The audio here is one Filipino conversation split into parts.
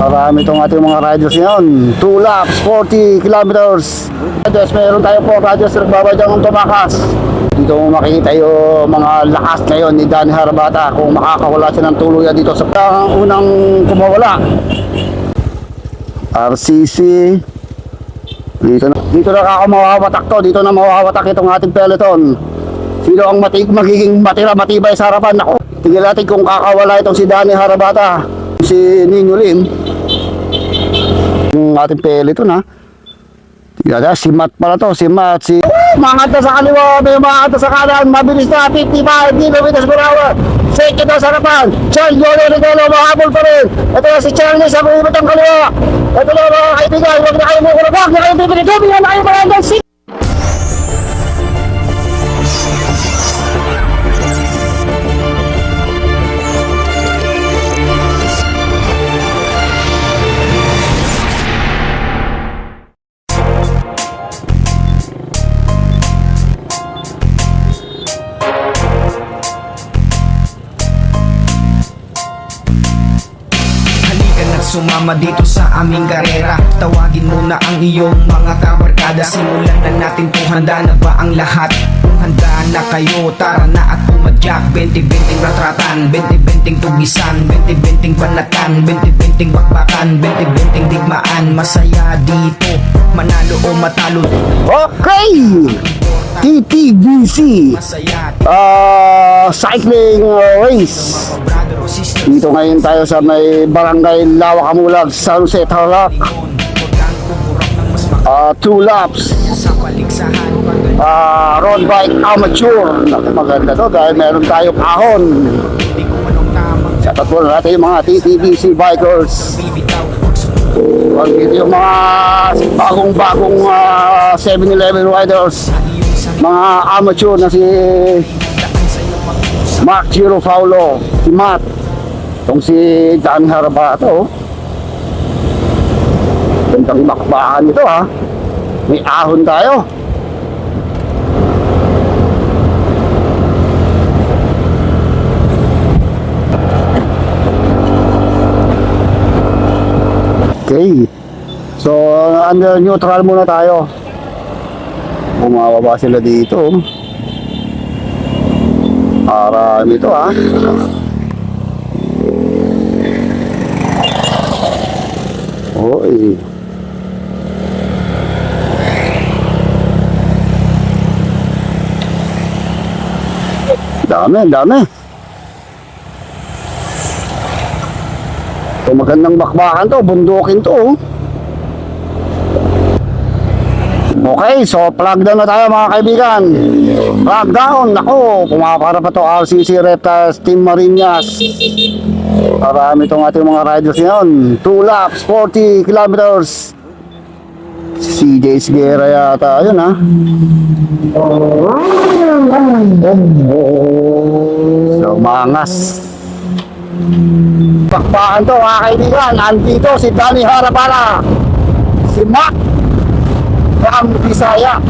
Marami itong ating mga riders ngayon. 2 laps, 40 kilometers. Riders, meron tayo po riders na nagbabadyang ng tumakas. Dito mo makikita yung mga lakas ngayon ni Danny Harabata kung makakawala siya ng tuluyan dito sa unang kumawala. RCC. Dito na mawawatak to. Dito na mawawatak itong ating peloton. Sino ang magiging matibay sa harapan? Ako, tingnan natin kung kakawala itong si Danny Harabata, si Nino Lim, yung ating peloton ha. Tingnan natin, si Matt pala to, si Matt, umangat na sa kaliwa, may umangat na sa kanan, mabilis na, 55 kilometers per hour. Second na sa harapan, Charles Yolo Rigolo, mahabol pa rin. Ito na si Charlie sa buhibat ang kaliwa. Ito na mga kaibigan, huwag na kayo mukha, huwag na kayo bibili, na kayo mga hanggang sumama dito sa aming karera. Tawagin mo na ang iyong mga kabarkada. Simulan na natin to, handa na ba ang lahat? Kung handa na kayo, tara na at pumadyak. 20-20 ratratan, 20-20 tugisan, 20-20 panatan, 20-20 bakbakan, 20-20 digmaan. Masaya dito, manalo o matalo. Okay! TTBC cycling race. Dito ngayon tayo sa may barangay Lawak Amulag, San Jose, Tarlac. 2 laps, road bike amateur. Maganda to dahil meron tayong ahon. Sapat po natin yung mga TTBC bikers. Pag ito yung mga bagong 7-Eleven riders, mga amateur na si Mark Giro Faulo, si Matt, itong si Dan Harabato. Gandang bakbakan ito ha. May ahon tayo. Okay. So under neutral muna tayo. Bumababa sila dito. Marami ito ha. Oy. Dami. So, magandang bakbakan to, bundukin to. Okay, so plug down na tayo mga kaibigan. Plug down. Ako, pumapara pa to RCC Reptiles Team Marinas. Marami itong ating mga riders ngayon. 2 laps, 40 kilometers. CJ Sigera yata, ayun ha. So mangas. Bakbakan to mga kaibigan. Andito si Danny Harabata, si Matt ang Bisaya,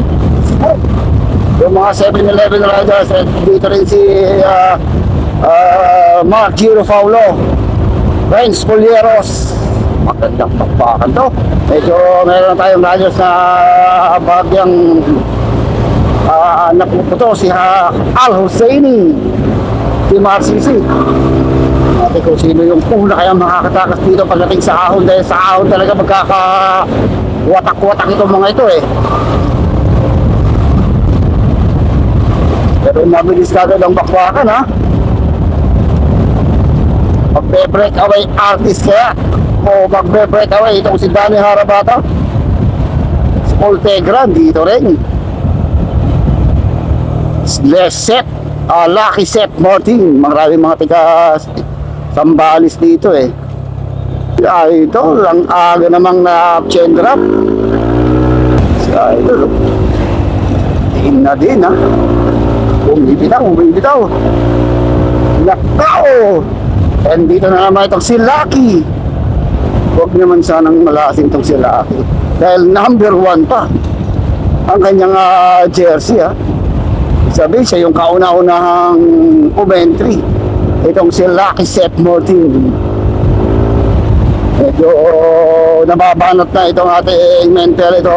yung mga 7-Eleven riders. Dito rin si Mark Giro Faulo, Renz Colieros. Magandang bakbakan to. Medyo meron tayong riders na bagyang napuputo, si Al Husseini, Team RCC. Natin kung sino yung una kaya makakatakas dito pagdating sa ahon, dahil sa ahon talaga watak-watak itong mga ito eh. Pero mabilis kagad ang bakbakan ha. Magbe-breakaway artist kaya, o magbe-breakaway itong si Danny Harabata. Small Tegran dito rin. Set Lucky Set Martin. Maraming mga tiga Sambales dito eh. Ito lang aga namang na chain drop. Ito tingin na din ha. Bumibitaw Nakaw. And dito na naman itong si Lucky. Huwag naman sanang malasin itong si Lucky, dahil number 1 pa ang kanyang jersey ha. Sabi siya yung kauna-unahang umentry, itong si Lucky Seth Martin. Medyo nababanat na itong ating mental ito.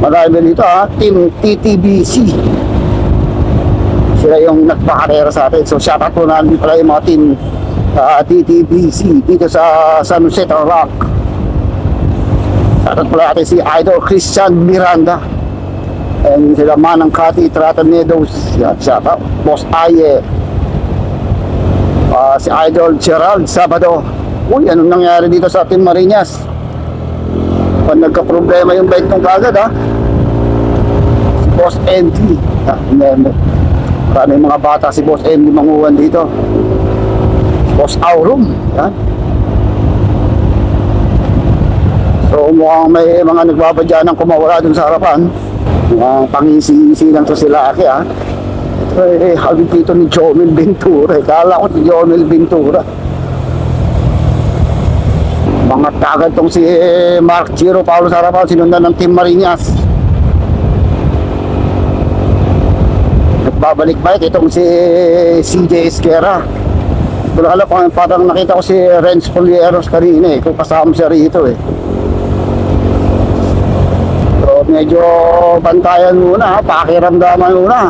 Marami dito Team TTBC. Sila yung nagpakarera sa atin. So shoutout po na pala yung mga team TTBC dito sa San Jose Rock. Shoutout pala natin si Idol Christian Miranda. And sila Manang Kati Tratanedos. Shoutout. Boss Aye. Si Idol Gerald Sabado. Uy, anong nangyari dito sa Team Marinas? Pag nagka-problema yung bike nung kagad si Boss Andy. Maraming mga bata si Boss Andy manguwan dito. Si Boss Aurum. So mukhang may mga nagbabadya ng kumawala dun sa harapan. Mukhang pangisi-isi lang to sila aki Ito halip dito ni Jomel Ventura. Kala ko si Jomel Ventura. Mga tagad tong si Mark Giro Paulo sa harapan, sinundan ng Team Marinas. Nagbabalik-balik itong si CJ Esquera. Wala alam kung parang nakita ko si Renz Polieros kanina kung kasama siya rito So medyo bantayan muna pakiramdaman muna.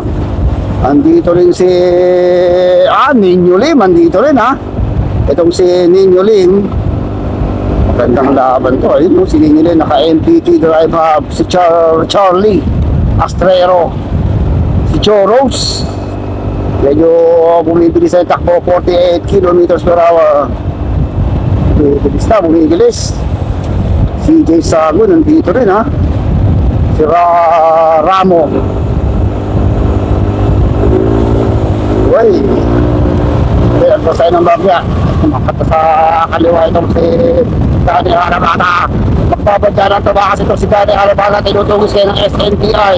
Andito rin si Ninyo Lim, andito rin itong si Ninyo Lim. Magandang laban to. Ayun, sige nila naka-MPT drive hub. Si Charlie Astrero. Si Joe Rose. Medyo bumibili sa takbo 48 kilometers per hour. Bumibilis na, bumibilis. Si Jay Sago nandito rin Si Ramo. Uy. Kaya ang pasay ng bagya. Makata sa kaliwa itong si Dani Harabata. Magbabadya ng taba kasi itong si Dani Harabata. Tinutugos kayo ng SNTI.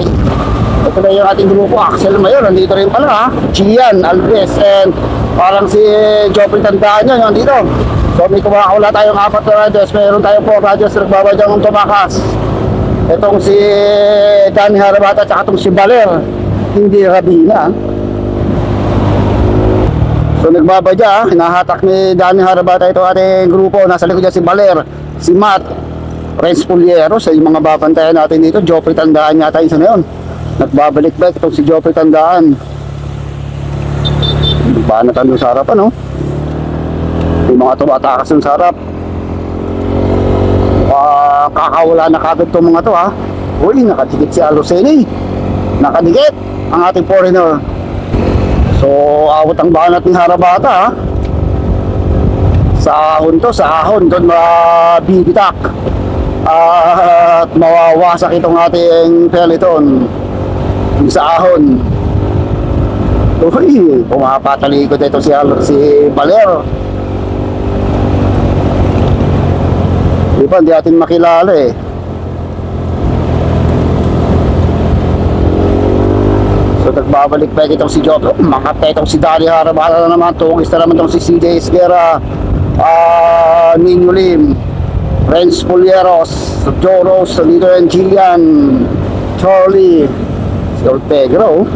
Ito na yung ating grupo. Axel Mayor, nandito rin pala Gian Alves and parang si Joffrey Tandaan yun, nandito. So may kumakawala tayong 4 na radios. Mayroon tayong 4 radios na nagbabadya ng tumakas. Itong si Dani Harabata at itong si Baler. Hindi Rabina. So nagbabadya, hinahatak ni Dani Harabata ito ating grupo. Nasa likod niya si Baler, si Matt, Renz Polieros, yung mga babantayan natin dito. Joffrey Tandaan yata yun sa ngayon. Nagbabalik-balik itong si Joffrey Tandaan. Banatan doon sa harapan yung mga tumatakas doon sa harap. Kakawala na kagad itong mga to Uy, nakadikit si Alocene. Nakadikit ang ating foreigner. So, awat ang banat ni Harabata Sa ahon doon mabibitak at mawawasak itong ating peloton sa ahon. Uy, pumapatalikod ito si Baler. Di ba, hindi atin makilala So nagbabalik pa itong si Job. Makata itong si Dani Harabata na naman. Tugis na naman itong si CJ Esquera, Ninyo Lim, Renz Polieros, Joe Rose, dito yung Gillian, Charlie, si Ortegro.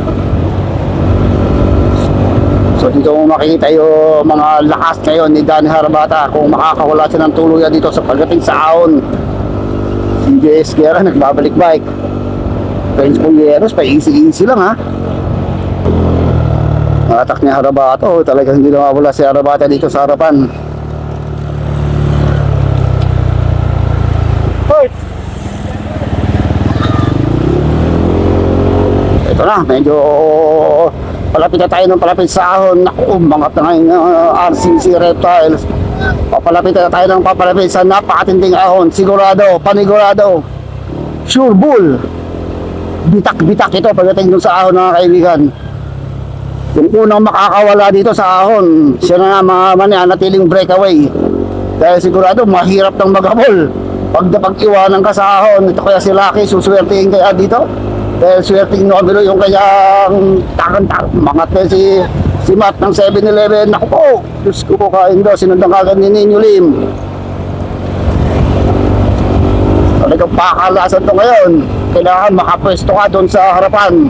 So dito mo makikita yung mga lakas ngayon ni Dani Harabata kung makakawala siya ng tuluyan dito sa pagdating sa ahon. CJ Esquera nagbabalik-bike. Renz Polieros pa easy lang Atak ni Harabata talagang hindi nawawala si Harabata dito sa harapan. Ito na, medyo palapit na tayo ng palapit sa ahon. Naku, umangat na ngayon RCC Reptiles. Papalapit na tayo ng papalapit sa napakatinding ahon. Sigurado, panigurado, sure bull. Bitak-bitak ito pagdating dun sa ahon, mga kaibigan. Yung unang makakawala dito sa ahon, siya na mananatiling breakaway. Dahil sigurado mahirap ng maghabol pag iwanan ka sa ahon. Ito kaya si Lucky suswertihin kaya dito. Dahil swertihin numero yung kanyang takang mangat na si Matt ng 7-Eleven. Naku po, Diyos ko po, kain daw, sinundan kagad ni Ninyo Lim. Talagang pakalasan to ngayon. Kailangan makapwesto ka doon sa harapan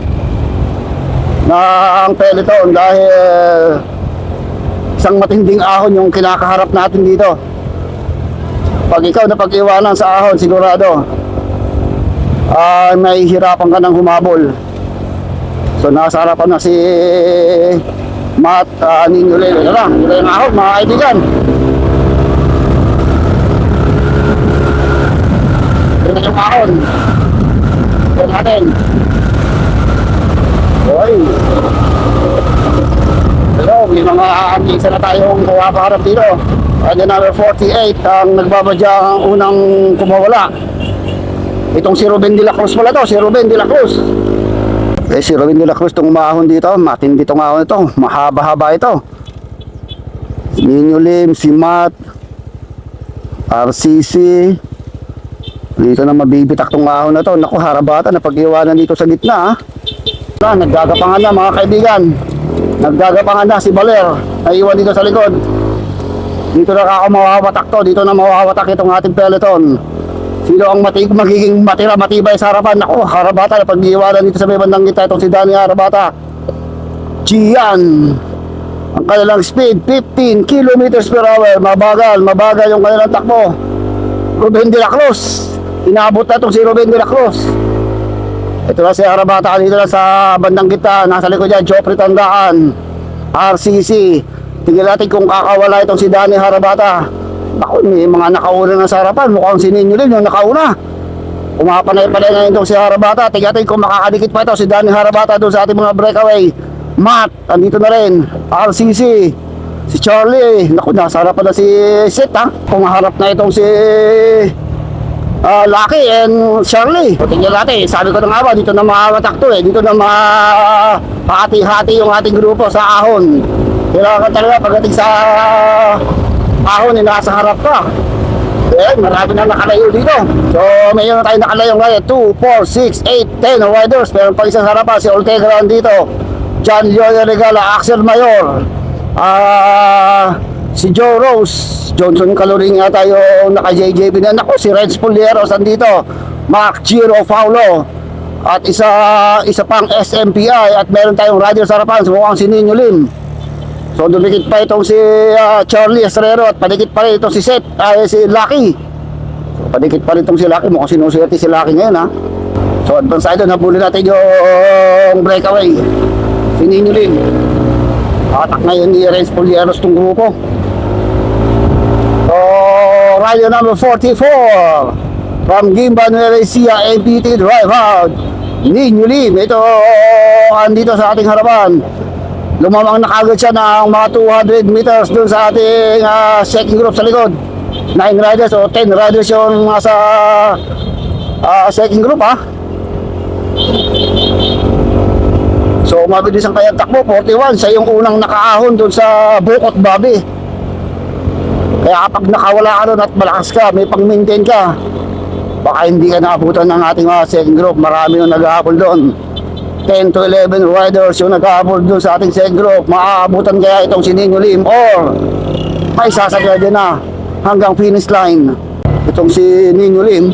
ng peloton dahil isang matinding ahon yung kinakaharap natin dito. Pag ikaw na pag-iwanan sa ahon, sigurado ay may hirapan ka ng humabol. So nasa harapan na si Matt Ninyo Lelo. Tara, ito yung ahon mga kaibigan. Ito yung ahon. Ito natin. Oy. Pero may mga isa na tayong kawapaharap dito. Kanya number 48 ang nagbabadya ang unang kumawala. Itong si Ruben de la Cruz pala to, si Ruben de la Cruz. Si Ruben de la Cruz itong umahon dito, matindi itong ahon ito, mahaba-haba ito. Si Ninyo Lim, si Matt, RCC. Dito na mabibitak itong ahon na to. Naku, harabata na pag-iwanan dito sa gitna. Naggagapangan na mga kaibigan. Naggagapangan na si Baler. Naiwan dito sa likod. Dito na ako mawawatak to. Dito na mawawatak itong ating peloton. Sino ang magiging matibay sa harapan? Naku, Harabata na pag-iwanan dito sa may bandang gitna. Itong si Danny Harabata. Gian. Ang kanilang speed 15 kilometers per hour. Mabagal yung kanilang takbo. Ruben de la Cruz. Inaabot na itong si Ruben de la Cruz. Ito na si Harabata dito na sa bandang gitna. Nasa likod niya, Joffrey Tandaan, RCC. Tingnan natin kung kakawala itong si Danny Harabata. Ako, may mga nakauna na sa harapan. Mukhang si Ninyo Lim yung nakauna. Pumapanay-panay ngayon itong si Harabata. Tingnan natin kung makakadikit pa ito si Danny Harabata doon sa ating mga breakaway. Matt, andito na rin. RCC, si Charlie. Naku, nasa harapan na si Seth ha. Pumaharap na itong si Lucky and Charlie. O tingnan natin, sabi ko na nga ba, dito na makawatak to eh. Dito na makahati-hati yung ating grupo sa ahon. Kailangan talaga pagdating sa ahon, nasa harap ka. Eh, marami na nakalayo dito. So, mayroon na tayo nakalayo ngayon. 2, 4, 6, 8, 10 riders. Pero pag isa sa harapan, si Ortega dito. John Leon Regala, Axel Mayor. Si Joe Rose, Johnson Caloring yata yung naka-JJB na. Naku, si Renz Polieros andito. Mark Giro Faulo. At isa pang SMPI. At meron tayong rider sa harapan. Mukhang si Ninyo Lim. So dumikit pa itong si Charlie Estrero. At padikit pa rin itong si Seth, si Lucky. So padikit pa rin itong si Lucky. Mukhang sinuswerte si Lucky ngayon ha. So advance tayo doon. Habulin natin yung breakaway. Si Ninyo Lim. Atak ngayon ni Renz Polieros itong grupo. So, rider number 44 from Gimba Nueva Ecija, MPT Drive Out, Ninyo Lim. Ito, andito sa ating harapan. Lumamang na kagad siya ng mga 200 meters dun sa ating second group sa likod. 9 riders o 10 riders yung nasa second group ha. So, mabilis ang kanyang takbo, 41. Siya yung unang nakaahon dun sa Bukot Babi. Kaya kapag nakawala ka doon at malakas ka, may pang-maintain ka, baka hindi ka naabutan ng ating mga second group. Marami yung nag-ahabol doon. 10 to 11 riders yung nag-ahabol doon sa ating second group. Maaabutan kaya itong si Ninyo Lim or may sasagya din na hanggang finish line itong si Ninyo Lim.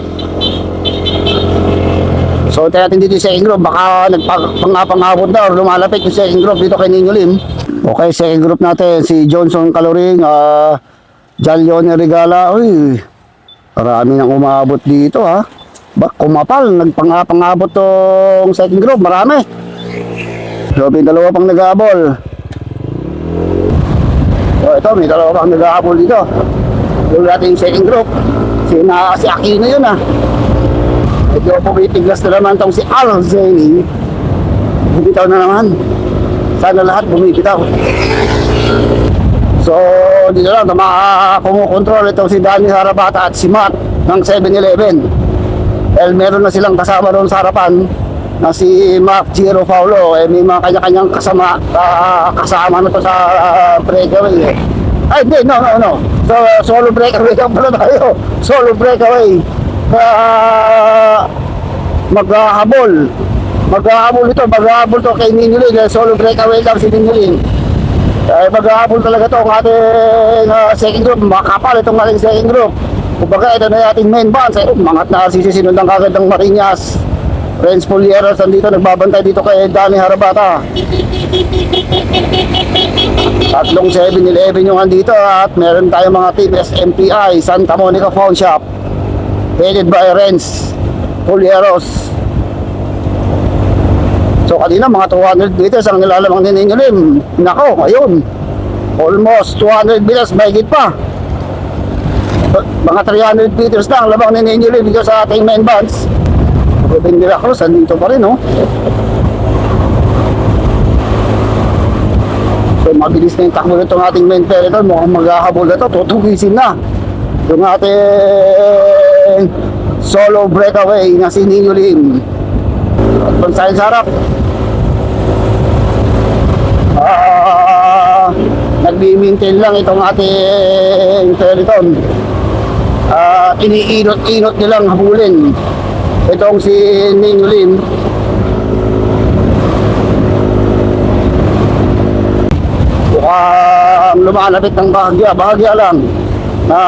So tayo natin dito yung second group. Baka nagpangabot na or lumalapit yung second group dito kay Ninyo Lim. Okay, second group natin si Johnson Caloring, John Leon Regala. Uy, marami nang umabot dito ha. Kumapal, nagpangabot tong second group, marami. So may dalawa pang nag-aabol. So ito, may dalawa pang nag-aabol dito. Yung natin yung second group, si Aquino yun ha. Medyo pumitiglas na naman tong si Al Zeni. Bumitaw na naman. Sana lahat bumibitaw. So, dito lang, kumukontrol itong si Danny Harabata at si Matt ng 7-Eleven. Dahil meron na silang kasama doon sa harapan na si Mark Giro Faulo. Eh, may mga kanya-kanyang kasama na to sa breakaway. Ay, hindi, no. So, solo breakaway lang pala tayo. Solo breakaway. Maghahabol to kay Ninyo Lim. Solo breakaway lang si Ninyo Lim. Maghahabol talaga to ang ating second group. Makapal itong ating second group. Kumbaga ito na yung ating main band. Mangat na sisisunod ng kagad ng Marinas. Renz Polieros nandito, nagbabantay dito kay Danny Harabata. Tatlong 7-Eleven yung andito at meron tayong mga team SMPI, Santa Monica Phone Shop, headed by Renz Pulieros. So kanina mga 200 meters ang nilalamang ni Ninyo Lim. Nako, ayun. Almost 200 meters, mahigit pa. Mga 300 meters na ang labang ni Ninyo Lim dito sa ating main bands. Ruben de la Cruz, andito pa rin, no? So mabilis na yung takbo nitong ating main peloton. Mukhang maghahabol na ito, tutugisin na yung ating solo breakaway na si Ninyo Lim. At pansahin sa harap, nagbi-maintain lang itong ating peloton. Iniinot-inot nilang habulin itong si Ninyo Lim. Mukhang lumalapit ng bahagya lang na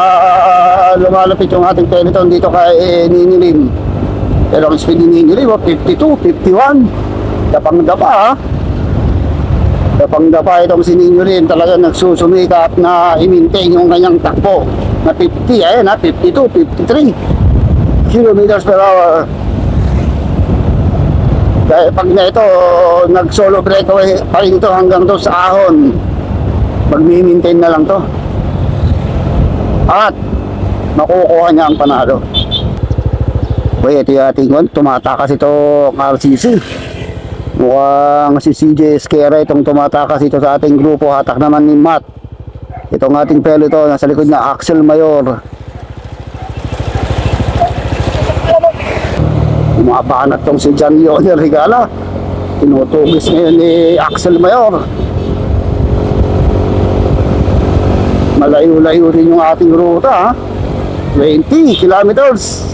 lumalapit yung ating peloton dito kay Ninyo Lim. Pero ang speed ni Ninyo Lim, 52, 51, dapang-dapa. Dapang-dapa itong si Ninyo Lim, talagang nagsusumikap na i-maintain yung kanyang takbo na 50, ayun ha, 52, 53 kilometers per hour. Kaya pag na ito, nag-solo breakaway pa rin ito hanggang doon sa ahon, mag-maintain na lang to at makukuha niya ang panalo. Wait, ito yung ating tumatakas ito RCC. Mukhang si CJ Esquera itong tumatakas ito sa ating grupo. Hatak naman ni Matt itong ating peloton. Nasa likod na Axel Mayor. Umabanat tong si John Leonel Regala. Tinutugis ngayon ni Axel Mayor. Malayo-layo rin yung ating ruta, ha? 20 kilometers.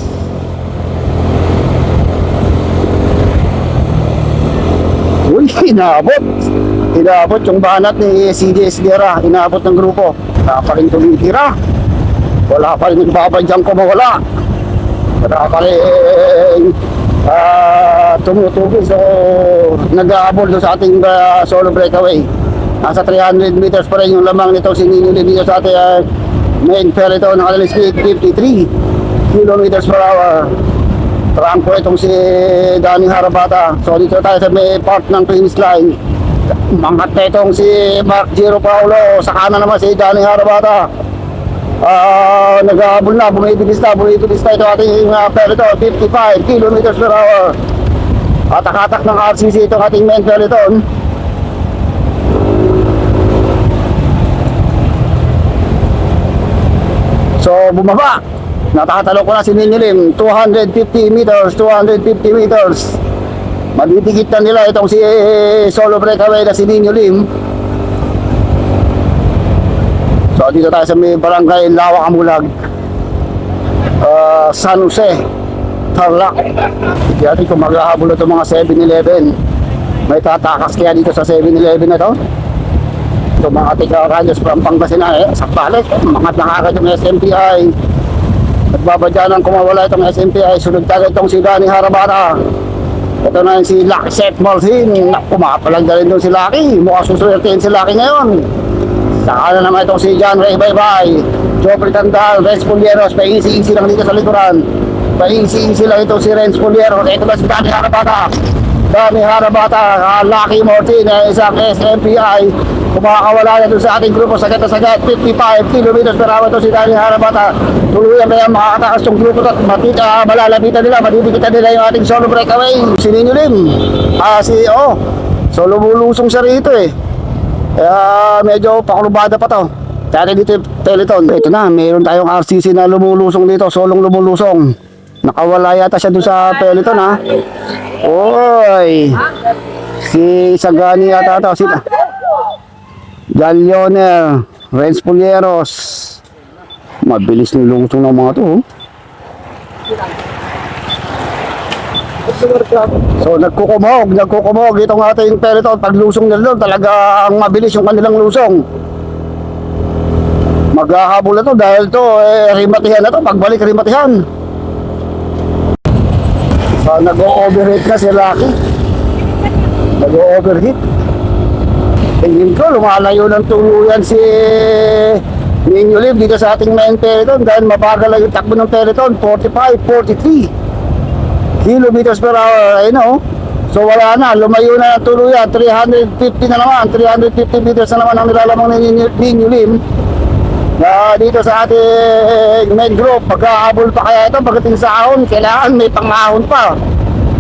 Uy, inabot yung banat ni CJ Esguera, inabot ng grupo. Wala pa rin tumitira, wala pa rin nagbabadyang kumawala, wala pa rin tumutugis. So nag-aabol doon sa ating solo breakaway. Nasa 300 meters pa rin yung lamang nito si Ninyo Lim dito sa ating main peloton. Ng kanilang speed 53 kilometers per hour. Trangko itong si Danny Harabata. So dito tayo sa may part ng finish line. Mangat na itong si Mark Giro Paulo. Sa kanan naman si Danny Harabata. Nag-aabol na, bumibilis na ito ating peloton. 55 kilometers per hour. Atak-atak ng RCC itong ating main peloton. So bumaba. Natatalo ko na si Ninyo Lim. 250 meters. Madidikit na nila itong si solo breakaway na si Ninyo Lim. So dito tayo sa may barangay Lawak Amulag, San Jose, Tarlac. Dito kung maghahabol ito mga 7-Eleven. May tatakas kaya dito sa 7-Eleven na to. Ito mga tika-radios from Pangasinan, Sakbalik, mga nakakad yung SMPI. Nagbabadya ng kumawala itong SMPI. Sunod tayo itong si Danny Harabata. Ito na yung si Lucky Seth Malsin. Kumapalag na rin doon si Lucky. Mukhang susuwertein si Lucky ngayon. Saka na naman itong si John Ray Baybay, Joffrey Tandal, Renz Pulieros. Pa-easy-easy lang dito sa likuran. Pa-easy-easy lang itong si Renz Pulieros. Ito na si Danny Harabata. Lucky Martin, isang SMPI. Kumakawala na doon sa ating grupo, sagat na sagat. 55 kilometers per hour ito si Danny Harabata. Tuluyan na yung makakatakas itong grupo at malalapitan nila, madidikitan nila yung ating solo breakaway. Si Ninyo Lim, so lumulusong siya rito eh. Kaya medyo pakurubada pa to. Kaya dito yung peloton. Ito na, mayroon tayong RCC na lumulusong dito, solong lumulusong. Nakawala yata siya doon sa peloton, ha. Oy, si Sagani yata ito. John Leonel, Renz Pulieros. Mabilis nilusong ng mga to, oh. So nagkukumog itong ating peloton. Paglusong nila doon, talagang mabilis yung kanilang lusong. Maghahabol na to dahil to rimatihan na to. Pagbalik rimatihan. So nag-o-overheat na si Lucky. Nag-o-overheat. Tingin ko, lumalayo ng tuluyan si Ninyo Lim dito sa ating main peloton dahil mabagal lang yung takbo ng peloton, 45, 43 kilometers per hour, ayun o. So wala na, lumayo na ng tuluyan, 350 na naman, 350 meters na naman ang nilalamang ni Ninyo Lim na dito sa ating main group. Pagkahabol pa kaya ito, pagdating sa ahon, kailangan may pangahon pa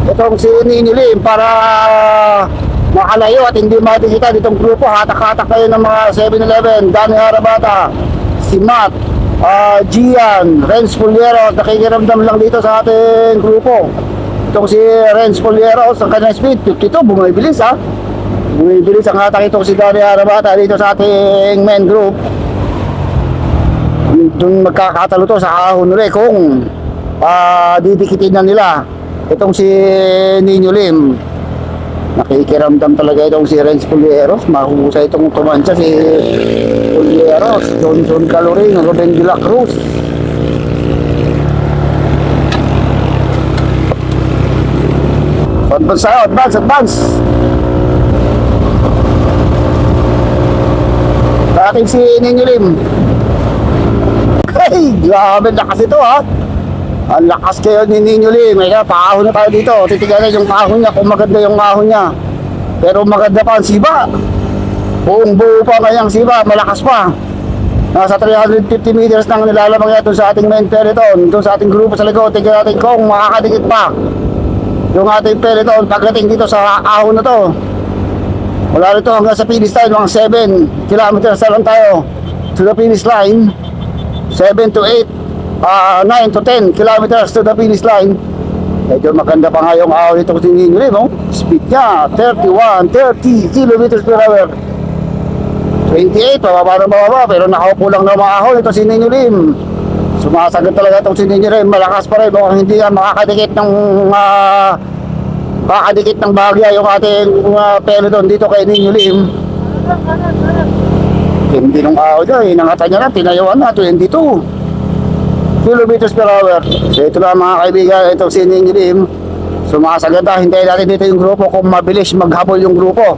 itong si Ninyo Lim para makalayo at hindi makikita ditong grupo. Hatak-hatak kayo ng mga 7-Eleven, Danny Harabata, si Matt, Gian, Renz Puliero, nakikiramdam lang dito sa ating grupo. Itong si Renz Puliero, ang kanyang speed, 52, bumibilis ha. Bumibilis ang hatak itong si Danny Harabata dito sa ating main group. Doon magkakatalo to sa ahon ulit kung didikitin na nila itong si Ninyo Lim. Nakikiramdam talaga itong si Renz Pulieros. Mahusay itong tumansya si Pulieros, Johnson Caloring, Ruben de la Cruz. Advance tayo, advance. Dating si Ninyo Lim. Ay, grabe lakas ito ha. Ang lakas kayo ni Ninyo Lim. Kaya paahon na tayo dito. Titiganan yung ahon niya kung maganda yung ahon niya. Pero maganda pa ang siba. Buong buo pa kanyang siba. Malakas pa. Nasa 350 meters nang nilalamang yan doon sa ating main peloton. Doon sa ating grupo sa likod. Tignan natin kung makakadikit pa yung ating peloton pagdating dito sa ahon na to. Wala rito hanggang sa finish line. Mga 7 kilometers na lang tayo to the finish line. 7 to 8 9 to 10 kilometers to the finish line. Medyo maganda pa nga yung ahon nito si Ninyo Lim, no? Speed niya 30 kilometers per hour. 28 pababa ng bababa pero nakaupo lang na maahon ito si Ninyo Lim. Sumasagot talaga itong si Ninyo Lim. Malakas pa rin, mukhang hindi yan makakadikit ng bagya yung ating peloton dito kay Ninyo Lim. Hindi nung ahon niya, inangatan niya na, tinayuan na 22 kilometers per hour. So ito na mga kaibigan, itong si Ninyo Lim. Sumasagot na, hintayin natin dito yung grupo kung mabilis maghabol yung grupo.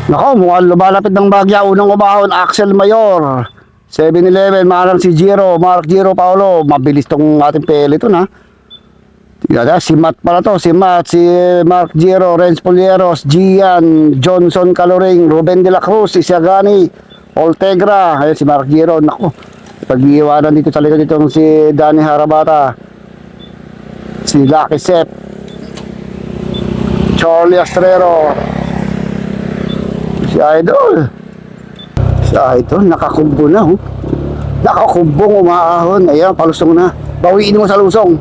Nako, mukhang lumalapit ng bagya. Unang umahon, Axel Mayor, 7-Eleven, marang si Giro, Mark Giro Paolo. Mabilis tong ating peloton ha. Tignan, si Matt pala to, si Matt, si Mark Giro, Renz Pulieros, Gian, Johnson Caloring, Ruben de la Cruz, si Siagani, Oltegra, ayun si Mark Giro. Nako, pag-iiwanan dito sa likod itong si Danny Harabata, si Lucky Sepp, Charlie Astrero, si Idol. Si Idol, nakakumbo na oh. Nakakumbong umaahon. Ayan, palusong na. Bawiin mo sa lusong.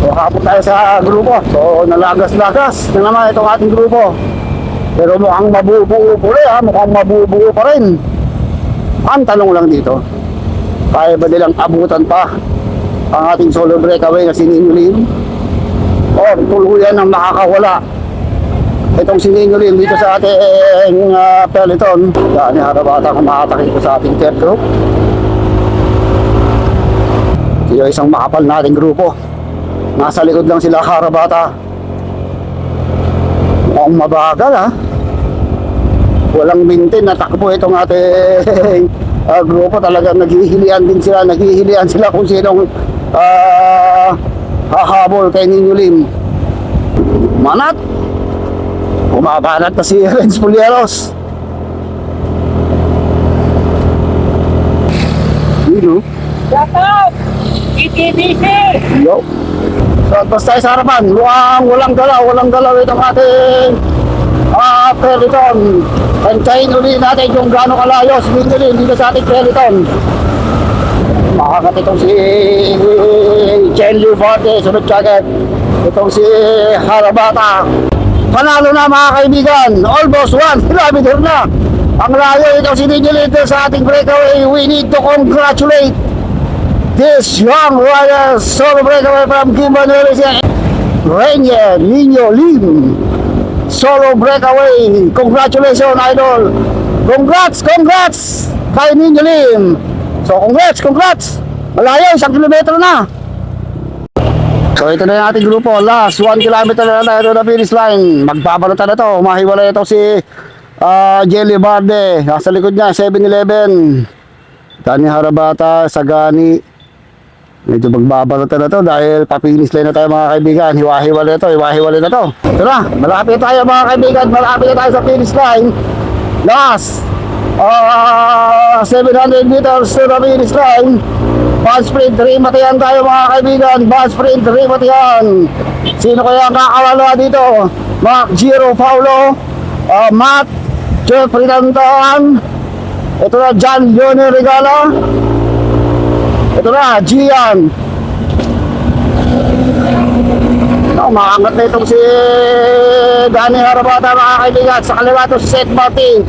So, kapot tayo sa grupo. So, nalagas-lagas na naman itong ating grupo. Pero mukhang mabubuo po rin ha. Mukhang mabubuo pa rin. Ang tanong lang dito, kaya ba nilang abutan pa ang ating solo breakaway na si Ninyo Lim? O tuluyan ang makakawala itong si Ninyo Lim dito sa ating peloton? Yan, harabata kung makatake ito sa ating third group. Ito yung isang makapal nating grupo. Nasa likod lang sila Harabata. Mukhang mabagal ha. Walang maintain na takbo itong ating grupo. Talagang naghihilian din sila. Naghihilian sila kung sinong hahabol kay Ninyo Lim. Manat. Bumabanat na si Renz Pulieros. Dito. Shout out! ETBC! Yo. So, basta tayo sa harapan. Mukhang walang galaw itong ating peloton. Pantayin ulit natin kung gaano kalayo si Ninyo Lim dito sa ating peloton. Makakat itong si Chenlu Forte, sunod kagad itong si Harabata. Panalo na mga kaibigan, almost 1 kilometer na ang layo itong si Ninyo Lim sa ating breakaway. We need to congratulate this young rider, solo breakaway from Kimberley, Rainier Ninyo Lim. Solo breakaway. Congratulations, idol. Congrats kay Ninyo Lim. So, congrats. Malayo, 1 kilometro na. So ito na yung ating grupo. Last 1 kilometer na tayo na finish line. Magbabalota na to. Mahiwalay ito si Jelly Barde. Nasa likod niya 7-Eleven. Dani Harabata, Sagani. Medyo magbabalota na to dahil pa-finish line na tayo mga kaibigan. Hiwa-hiwalay na to. Ito na, malapit tayo mga kaibigan. Malapit na tayo sa finish line. Last 700 meters to the finish line. Band sprint, rematihan tayo mga kaibigan. Band sprint, rematihan. Sino kaya ang kakawala dito? Mark Giro Paulo, Matt Jeffrey Dantaan. Ito na John Leone Regala. Ito na Gian. Maangat na itong si Dani Harabata mga kaibigan. Sa kaliwa ito si Seth Martin,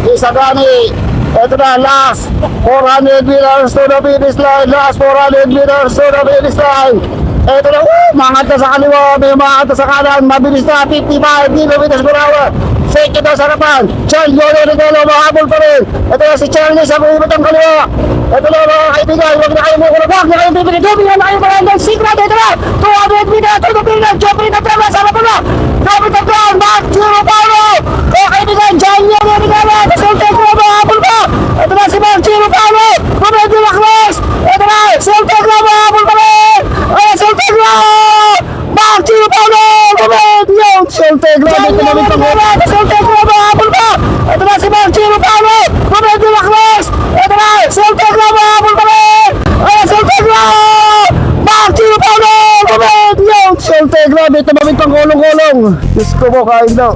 Isagani. Ito na last 400 meters to the finish line. Last 400 meters to the finish line. Ito na, maangat na sa kaliwa, may maangat na sa kanan. Mabilis na 55 kilometers per hour. Second na sa harapan, Charles Yolo Regalo, mahabol pa rin. Ito na si Charlie sa buhibot ng kaliwa. Ito na mga kaibigan, huwag na kayo mukula. Huwag na kayo bibili. Dobi na kayo mga hanggang secret. Ito na, 200 meters to the finish line. Jeffrey na tama sa harapan na. Dobi na ground, Mark Giro Paulo. Mga kaibigan, John Yolo Regalo. Sultek na mahabol pa. Ito na si Mark Giro Paulo. Pumedi na Class. Ito na, Sultek na mahabol pa rin. Sultek na. Mark Giro Paulo. Pumedi yung Sultek na. Sultek na mahabol pa. Ito na si Mark Giro Paulo. Pumedi na Class. Ito na, Sultek na mahabol pa rin. Sultek na. Mark Giro Paulo. Pumedi yung Sultek na. Tumamit pang gulong-gulong. Diyos ko po, kain daw.